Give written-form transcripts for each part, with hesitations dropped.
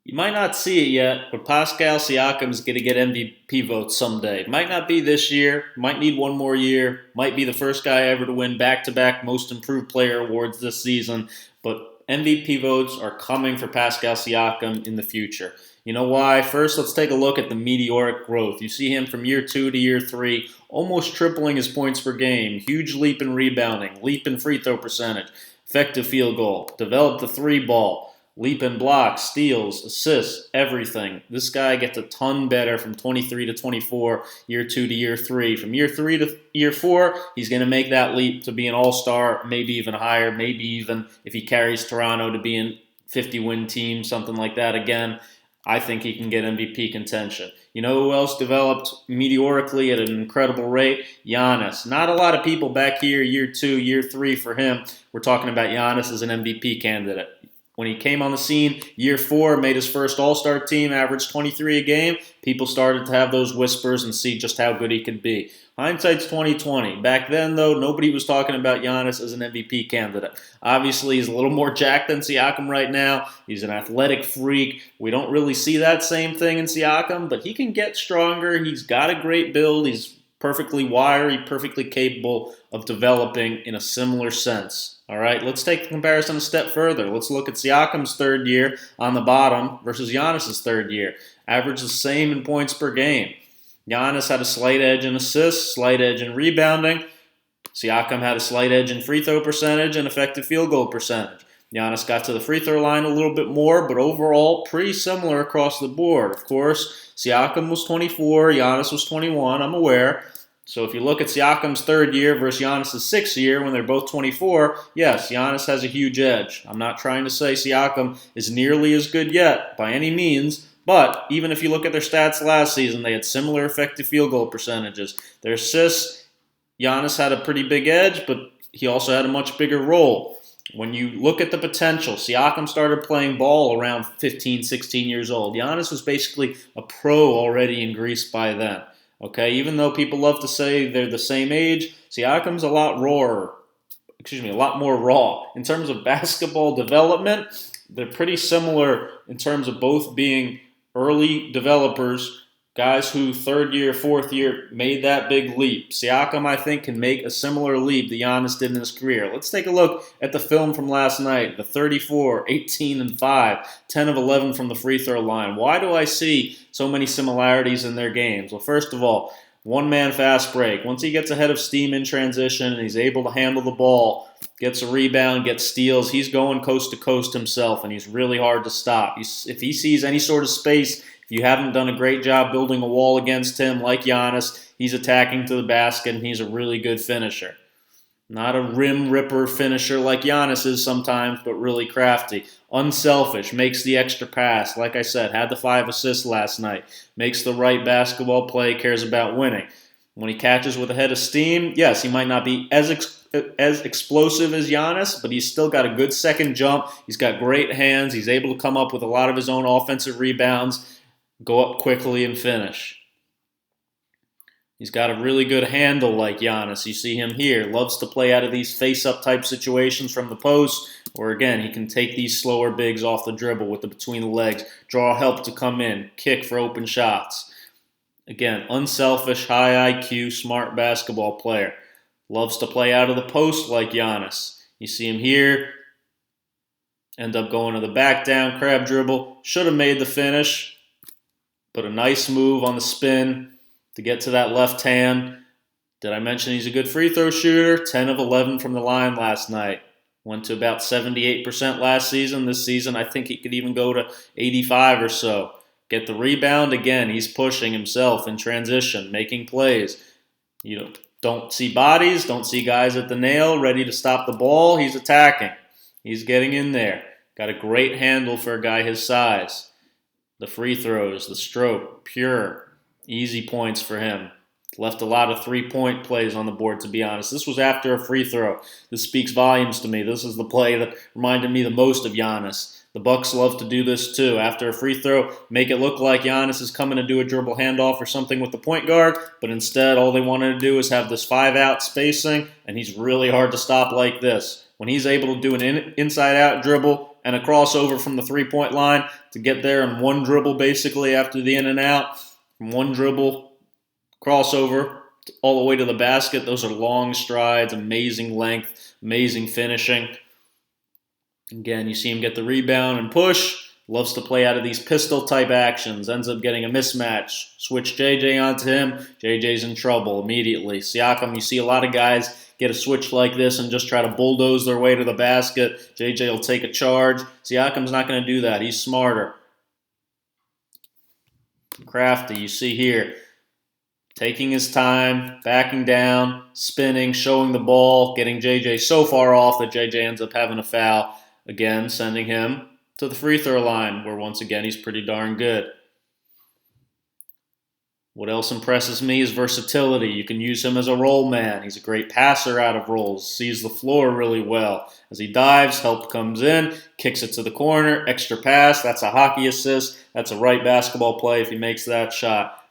You might not see it yet, but Pascal Siakam is going to get MVP votes someday. Might not be this year, might need one more year, might be the first guy ever to win back-to-back Most Improved Player awards this season, but MVP votes are coming for Pascal Siakam in the future. You know why? First, let's take a look at the meteoric growth. You see him from year 2 to year 3, almost tripling his points per game, huge leap in rebounding, leap in free throw percentage, effective field goal, developed the three ball, leap in blocks, steals, assists, everything. This guy gets a ton better from 23 to 24, year 2 to year 3. From year 3 to year 4, he's going to make that leap to be an all-star, maybe even higher, maybe even if he carries Toronto to be a 50-win team, something like that again. I think he can get MVP contention. You know who else developed meteorically at an incredible rate? Giannis. Not a lot of people back here, year 2, year 3 for him. We're talking about Giannis as an MVP candidate. When he came on the scene, year 4, made his first All-Star team, averaged 23 a game, people started to have those whispers and see just how good he could be. Hindsight's 2020. Back then, though, nobody was talking about Giannis as an MVP candidate. Obviously, he's a little more jacked than Siakam right now. He's an athletic freak. We don't really see that same thing in Siakam, but he can get stronger. He's got a great build. He's perfectly wiry, perfectly capable of developing in a similar sense. All right, let's take the comparison a step further. Let's look at Siakam's third year on the bottom versus Giannis's third year. Average the same in points per game. Giannis had a slight edge in assists, slight edge in rebounding. Siakam had a slight edge in free throw percentage and effective field goal percentage. Giannis got to the free throw line a little bit more, but overall pretty similar across the board. Of course, Siakam was 24, Giannis was 21, I'm aware. So if you look at Siakam's third year versus Giannis' sixth year when they're both 24, yes, Giannis has a huge edge. I'm not trying to say Siakam is nearly as good yet, by any means, but even if you look at their stats last season, they had similar effective field goal percentages. Their assists, Giannis had a pretty big edge, but he also had a much bigger role. When you look at the potential, Siakam started playing ball around 15, 16 years old. Giannis was basically a pro already in Greece by then. Okay, even though people love to say they're the same age, Siakam's a lot more raw. In terms of basketball development, they're pretty similar in terms of both being early developers, guys who third year, fourth year made that big leap. Siakam, I think, can make a similar leap that Giannis did in his career. Let's take a look at the film from last night. The 34, 18, and 5, 10 of 11 from the free throw line. Why do I see so many similarities in their games? Well, first of all, one-man fast break. Once he gets ahead of steam in transition and he's able to handle the ball, gets a rebound, gets steals, he's going coast to coast himself, and he's really hard to stop. If he sees any sort of space, if you haven't done a great job building a wall against him like Giannis, he's attacking to the basket, and he's a really good finisher. Not a rim ripper finisher like Giannis is sometimes, but really crafty. Unselfish, makes the extra pass. Like I said, had the 5 assists last night. Makes the right basketball play, cares about winning. When he catches with a head of steam, yes, he might not be as explosive as Giannis, but he's still got a good second jump. He's got great hands. He's able to come up with a lot of his own offensive rebounds, go up quickly and finish. He's got a really good handle like Giannis. You see him here. Loves to play out of these face-up type situations from the post, or again, he can take these slower bigs off the dribble with the between the legs, draw help to come in, kick for open shots. Again, unselfish, high IQ, smart basketball player. Loves to play out of the post like Giannis. You see him here. End up going to the back down, crab dribble. Should have made the finish, but a nice move on the spin to get to that left hand. Did I mention he's a good free throw shooter? 10 of 11 from the line last night. Went to about 78% last season. This season, I think he could even go to 85 or so. Get the rebound. Again, he's pushing himself in transition, making plays. You don't see bodies, don't see guys at the nail ready to stop the ball. He's attacking. He's getting in there. Got a great handle for a guy his size. The free throws, the stroke, pure. Easy points for him. Left a lot of three-point plays on the board, to be honest. This was after a free throw. This speaks volumes to me. This is the play that reminded me the most of Giannis. The Bucks love to do this too. After a free throw, make it look like Giannis is coming to do a dribble handoff or something with the point guard, but instead all they wanted to do is have this 5-out spacing, and he's really hard to stop like this. When he's able to do an inside-out dribble and a crossover from the three-point line to get there in one dribble basically after the in and out. From one dribble, crossover, all the way to the basket. Those are long strides, amazing length, amazing finishing. Again, you see him get the rebound and push. Loves to play out of these pistol-type actions. Ends up getting a mismatch. Switch JJ onto him. JJ's in trouble immediately. Siakam, you see a lot of guys get a switch like this and just try to bulldoze their way to the basket. JJ will take a charge. Siakam's not going to do that. He's smarter. Crafty, you see here. Taking his time, backing down, spinning, showing the ball, getting JJ so far off that JJ ends up having a foul. Again, sending him to the free throw line, where once again he's pretty darn good. What else impresses me is versatility. You can use him as a roll man. He's a great passer out of rolls, sees the floor really well. As he dives, help comes in, kicks it to the corner, extra pass, that's a hockey assist. That's a right basketball play if he makes that shot.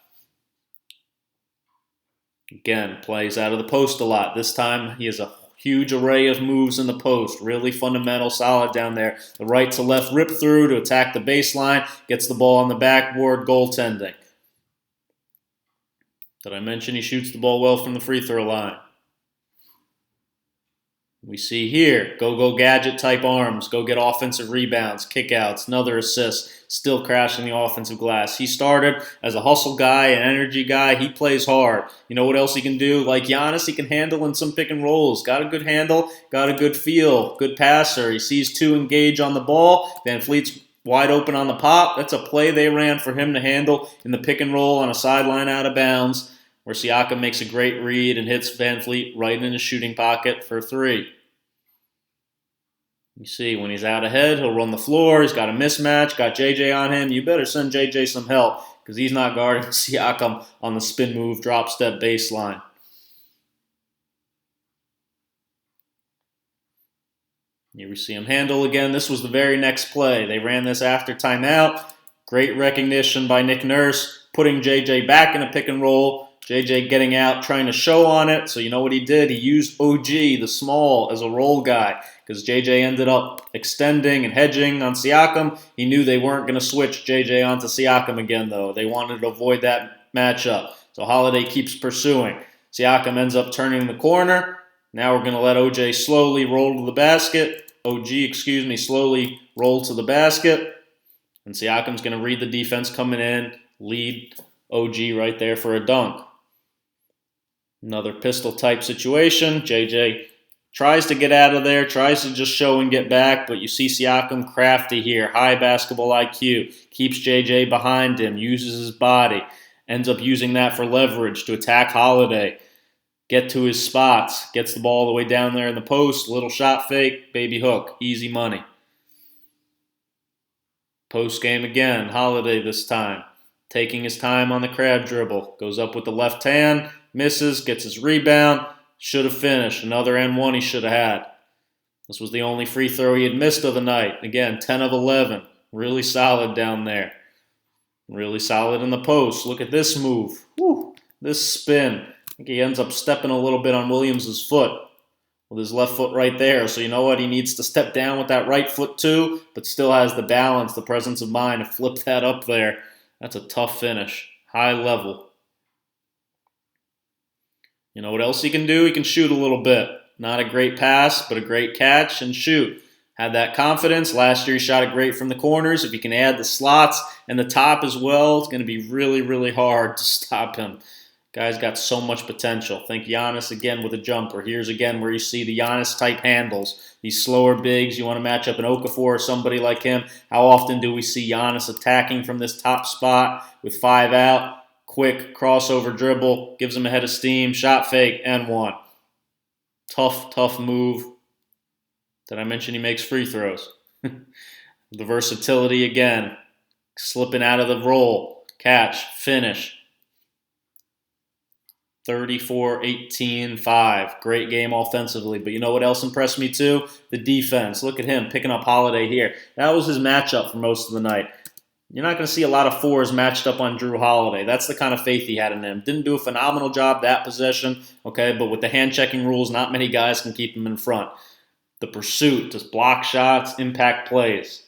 Again, plays out of the post a lot. This time he has a huge array of moves in the post. Really fundamental, solid down there. The right to left rip through to attack the baseline. Gets the ball on the backboard, goaltending. Did I mention he shoots the ball well from the free throw line? We see here, go gadget type arms, go get offensive rebounds, kickouts, another assist, still crashing the offensive glass. He started as a hustle guy, an energy guy. He plays hard. You know what else he can do? Like Giannis, he can handle in some pick and rolls. Got a good handle, got a good feel, good passer. He sees two engage on the ball. Van Fleet's wide open on the pop. That's a play they ran for him to handle in the pick and roll on a sideline out of bounds, where Siakam makes a great read and hits Van Fleet right in his shooting pocket for three. You see, when he's out ahead, he'll run the floor. He's got a mismatch, got JJ on him. You better send JJ some help because he's not guarding Siakam on the spin move, drop step baseline. Here we see him handle again. This was the very next play. They ran this after timeout. Great recognition by Nick Nurse, putting JJ back in a pick and roll. JJ getting out, trying to show on it. So you know what he did? He used OG, the small, as a roll guy because JJ ended up extending and hedging on Siakam. He knew they weren't going to switch JJ onto Siakam again, though. They wanted to avoid that matchup. So Holiday keeps pursuing. Siakam ends up turning the corner. Now we're going to let OJ slowly roll to the basket. Slowly roll to the basket. And Siakam's going to read the defense coming in, lead OG right there for a dunk. Another pistol-type situation. JJ tries to get out of there, tries to just show and get back, but you see Siakam crafty here. High basketball IQ. Keeps JJ behind him, uses his body. Ends up using that for leverage to attack Holiday. Get to his spots. Gets the ball all the way down there in the post. Little shot fake, baby hook. Easy money. Post game again. Holiday this time. Taking his time on the crab dribble. Goes up with the left hand. Misses, gets his rebound, should have finished. Another N1 he should have had. This was the only free throw he had missed of the night. Again, 10 of 11. Really solid down there. Really solid in the post. Look at this move. Woo, this spin. I think he ends up stepping a little bit on Williams' foot with his left foot right there. So you know what? He needs to step down with that right foot too, but still has the balance, the presence of mind to flip that up there. That's a tough finish. High level. You know what else he can do? He can shoot a little bit. Not a great pass, but a great catch and shoot. Had that confidence. Last year he shot it great from the corners. If he can add the slots and the top as well, it's going to be really, really hard to stop him. Guy's got so much potential. Think Giannis again with a jumper. Here's again where you see the Giannis-type handles. These slower bigs, you want to match up an Okafor or somebody like him. How often do we see Giannis attacking from this top spot with 5 out? Quick crossover dribble, gives him a head of steam, shot fake, and one. Tough move. Did I mention he makes free throws? The versatility again. Slipping out of the roll. Catch, finish. 34-18-5. Great game offensively. But you know what else impressed me too? The defense. Look at him picking up Holiday here. That was his matchup for most of the night. You're not going to see a lot of fours matched up on Drew Holiday. That's the kind of faith he had in him. Didn't do a phenomenal job that possession, okay? But with the hand-checking rules, not many guys can keep him in front. the pursuit, just block shots, impact plays.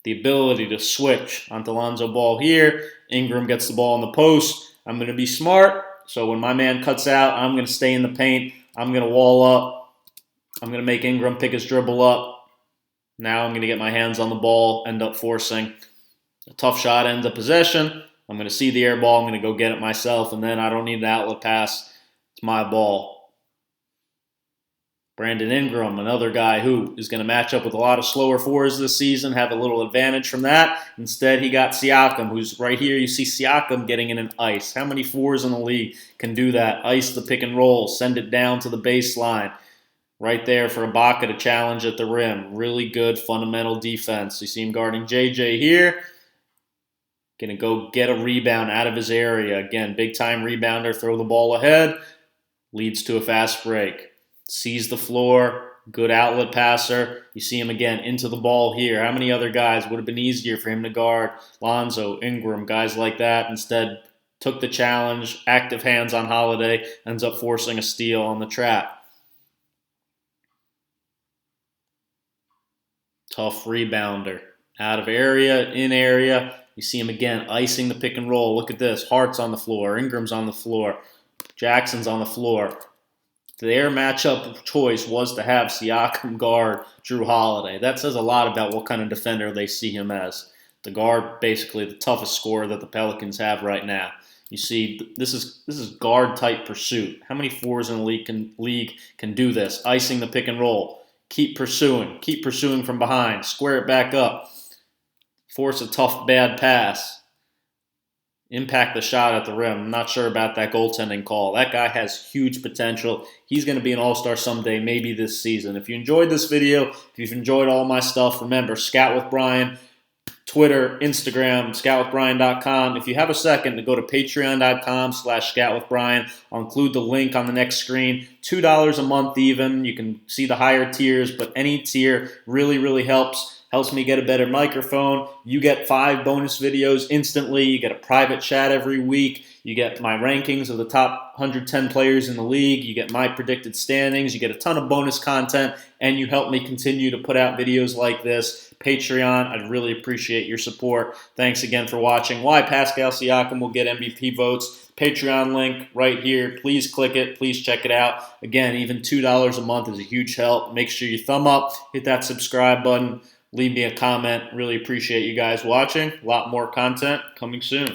The ability to switch onto Lonzo Ball here. Ingram gets the ball in the post. I'm going to be smart. So when my man cuts out, I'm going to stay in the paint. I'm going to wall up. I'm going to make Ingram pick his dribble up. Now I'm going to get my hands on the ball, end up forcing a tough shot, ends up possession. I'm going to see the air ball. I'm going to go get it myself, and then I don't need an outlet pass. It's my ball. Brandon Ingram, another guy who is going to match up with a lot of slower fours this season, have a little advantage from that. Instead, he got Siakam, who's right here. You see Siakam getting in an ice. How many fours in the league can do that? Ice the pick and roll, send it down to the baseline. Right there for Ibaka to challenge at the rim. Really good fundamental defense. You see him guarding JJ here. Going to go get a rebound out of his area. Again, big-time rebounder, throw the ball ahead. Leads to a fast break. Sees the floor, good outlet passer. You see him again into the ball here. How many other guys would have been easier for him to guard? Lonzo, Ingram, guys like that. Instead, took the challenge, active hands on Holiday, ends up forcing a steal on the trap. Tough rebounder. Out of area, in area. You see him again icing the pick and roll. Look at this. Hart's on the floor. Ingram's on the floor. Jackson's on the floor. Their matchup choice was to have Siakam guard Drew Holiday. That says a lot about what kind of defender they see him as. The guard, basically the toughest scorer that the Pelicans have right now. You see, this is guard-type pursuit. How many fours in the league can do this? Icing the pick and roll. Keep pursuing from behind. Square it back up. Force a tough, bad pass. Impact the shot at the rim. I'm not sure about that goaltending call. That guy has huge potential. He's going to be an all-star someday, maybe this season. If you enjoyed this video, if you've enjoyed all my stuff, remember, Scout with Bryan, Twitter, Instagram, ScoutWithBryan.com. If you have a second to go to Patreon.com/ScoutWithBryan, I'll include the link on the next screen. $2 a month even. You can see the higher tiers, but any tier really, really helps. Helps me get a better microphone. You get 5 bonus videos instantly. You get a private chat every week. You get my rankings of the top 110 players in the league. You get my predicted standings. You get a ton of bonus content, and you help me continue to put out videos like this. Patreon, I'd really appreciate your support. Thanks again for watching. Why Pascal Siakam will get MVP votes. Patreon link right here. Please click it. Please check it out. Again, even $2 a month is a huge help. Make sure you thumb up, hit that subscribe button. Leave me a comment. Really appreciate you guys watching. A lot more content coming soon.